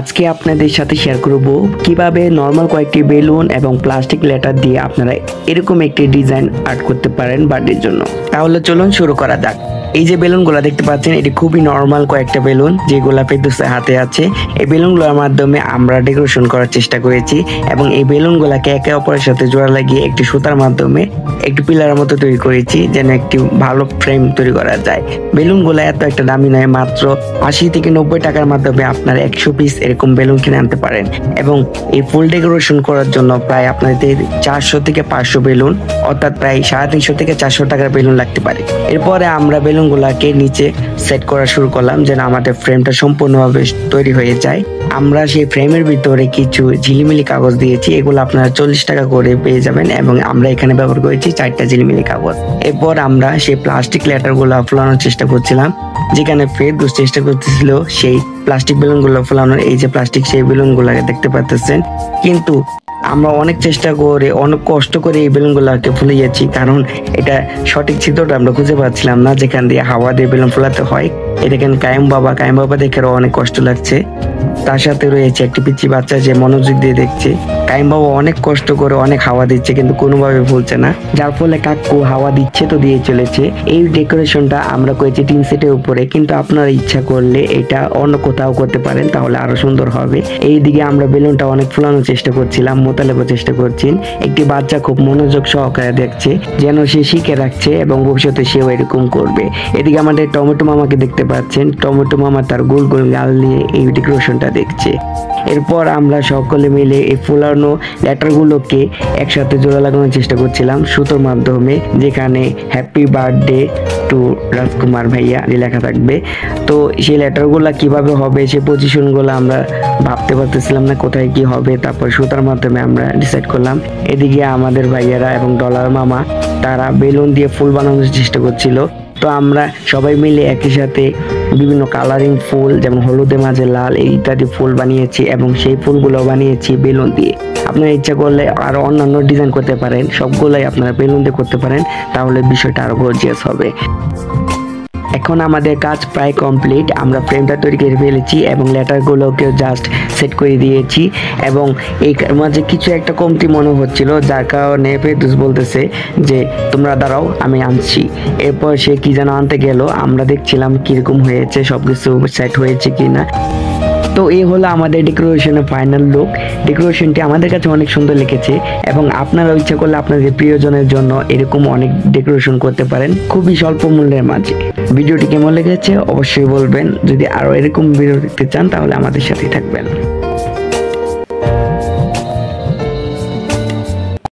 আজকে আপনাদের সাথে শেয়ার করব কিভাবে নরমাল কয়েকটি বেলুন এবং প্লাস্টিক লেটার দিয়ে আপনারা এরকম একটি ডিজাইন আর্ট করতে পারেন বার্থডের জন্য। তাহলে চলুন শুরু করা যাক। এই যে বেলুনগুলো দেখতে পাচ্ছেন, এটি খুবই নরমাল কয়েকটা বেলুন যেগুলো ফেরদৌসের হাতে আছে। এই বেলুনগুলোর মাধ্যমে আমরা ডেকোরেশন করার চেষ্টা করেছি এবং এই বেলুনগুলোকে একে অপরের সাথে জোড়া লাগিয়ে একটি সুতার মাধ্যমে একটি পিলারের মতো তৈরি করেছি, যেন একটি ভালো ফ্রেম তৈরি করা যায়। বেলুনগুলো এত একটা দামি নয়, মাত্র 80 থেকে 90 টাকার মাধ্যমে আপনারা 100 পিস এরকম বেলুন কিনে আনতে পারেন এবং এই ফুল ডেকোরেশন করার জন্য প্রায় আপনাদের 400 থেকে 500 বেলুন, অর্থাৎ প্রায় 350 থেকে 400 টাকার বেলুন লাগতে পারে। এরপরে আমরা বেলুনগুলোকে নিচে সেট করা শুরু করলাম যেন আমাদের ফ্রেমটা সম্পূর্ণভাবে তৈরি হয়ে যায়। আমরা সেই ফ্রেমের ভিতরে কিছু ঝিলিমিলি কাগজ দিয়েছি, এগুলো আপনারা 40 টাকা করে পেয়ে যাবেন এবং আমরা এখানে ব্যবহার করেছি 4টা ঝিলিমিলি কাগজ। এরপর আমরা সেই প্লাস্টিক লেটারগুলো ফোলানোর চেষ্টা করছিলাম, যেখানে ফেরদৌস চেষ্টা করতেছিল সেই প্লাস্টিক বেলুনগুলো ফোলানোর। এই যে প্লাস্টিক সেই বেলুনগুলোকে দেখতে পাচ্ছেন, কিন্তু আমরা অনেক চেষ্টা করে অনেক কষ্ট করে এই বেলুনগুলোকে ফুলিয়েছি, কারণ এটা সঠিক চিত্রটা আমরা খুঁজে পাচ্ছিলাম না যেখান দিয়ে হাওয়া দিয়ে বেলুন ফোলাতে হয়। এই দেখেন কায়েম বাবা দেখে অনেক কষ্ট লাগছে। তার সাথে রয়েছে একটি পিচ্চি বাচ্চা যে মনোযোগ দিয়ে দেখছে। কায়েম বাবা অনেক কষ্ট করে অনেক হাওয়া দিচ্ছে কিন্তু কোনোভাবে ভুলছে না, যার ফলে কাকু হাওয়া দিচ্ছে তো দিয়ে চলেছে। এই ডেকোরেশনটা আমরা করেছি টিন সেটের উপরে, কিন্তু আপনারা ইচ্ছা করলে এটা অন্য কোথাও করতে পারেন, তাহলে আরো সুন্দর হবে। এইদিকে আমরা বেলুনটা অনেক ফুলানোর চেষ্টা করছিলাম, মোতালেবও চেষ্টা করছেন। একটি বাচ্চা খুব মনোযোগ সহকারে দেখছে যেন সে শিখে রাখছে এবং ভবিষ্যতে সেও এরকম করবে। এদিকে আমাদের টমেটো মামাকে দেখতে পাচ্ছেন, টমেটো মামা তার গোল গোল গাল নিয়ে এই ডেকোরেশনটা দেখছে। এরপর আমরা সকলে মিলে এই ফুলানো লেটারগুলোকে একসাথে জোড়া লাগানোর চেষ্টা করছিলাম সুতোর মাধ্যমে, যেখানে হ্যাপি বার্থডে টু রাজকুমার ভাইয়া লেখা থাকবে। তো সেই লেটারগুলো কিভাবে হবে সেই পজিশনগুলো আমরা ভাবতে পারতেছিলাম না কোথায় কি হবে। তারপর সুতার মাধ্যমে আমরা ডিসাইড করলাম। এদিকে আমাদের ভাইয়ারা এবং ডলার মামা তারা বেলুন দিয়ে ফুল বানানোর চেষ্টা করছিল। তো আমরা সবাই মিলে একই সাথে বিভিন্ন কালারিং ফুল, যেমন হলুদের মাঝে লাল, এই ইত্যাদি ফুল বানিয়েছি এবং সেই ফুলগুলো বানিয়েছি বেলুন দিয়ে। আপনারা ইচ্ছা করলে আরো অন্যান্য ডিজাইন করতে পারেন, সবগুলাই আপনারা বেলুন দিয়ে করতে পারেন, তাহলে বিষয়টা আরো গর্জিয়াস হবে। এখন আমাদের কাজ প্রায় কমপ্লিট। আমরা ফ্রেমটা তৈরি করে ফেলেছি এবং লেটারগুলোকে জাস্ট সেট করে দিয়েছি এবং এই মাঝে কিছু একটা কমতি মনে হচ্ছিল, যার কারণে ফেরদৌস বলতেছে যে তোমরা দাঁড়াও আমি আনছি। এরপর সে কি যেন আনতে গেল, আমরা দেখছিলাম কিরকম হয়েছে, সবকিছু সেট হয়েছে কিনা। তো এই হলো আমাদের ডেকোরেশনের ফাইনাল লুক। ডেকোরেশনটি আমাদের কাছে অনেক সুন্দর লেগেছে এবং আপনারা ইচ্ছা করলে আপনাদের প্রিয়জনের জন্য এরকম অনেক ডেকোরেশন করতে পারেন খুবই স্বল্প মূল্যের মাঝে। ভিডিওটি কেমন লেগেছে অবশ্যই বলবেন। যদি আরো এরকম ভিডিও দেখতে চান তাহলে আমাদের সাথেই থাকবেন।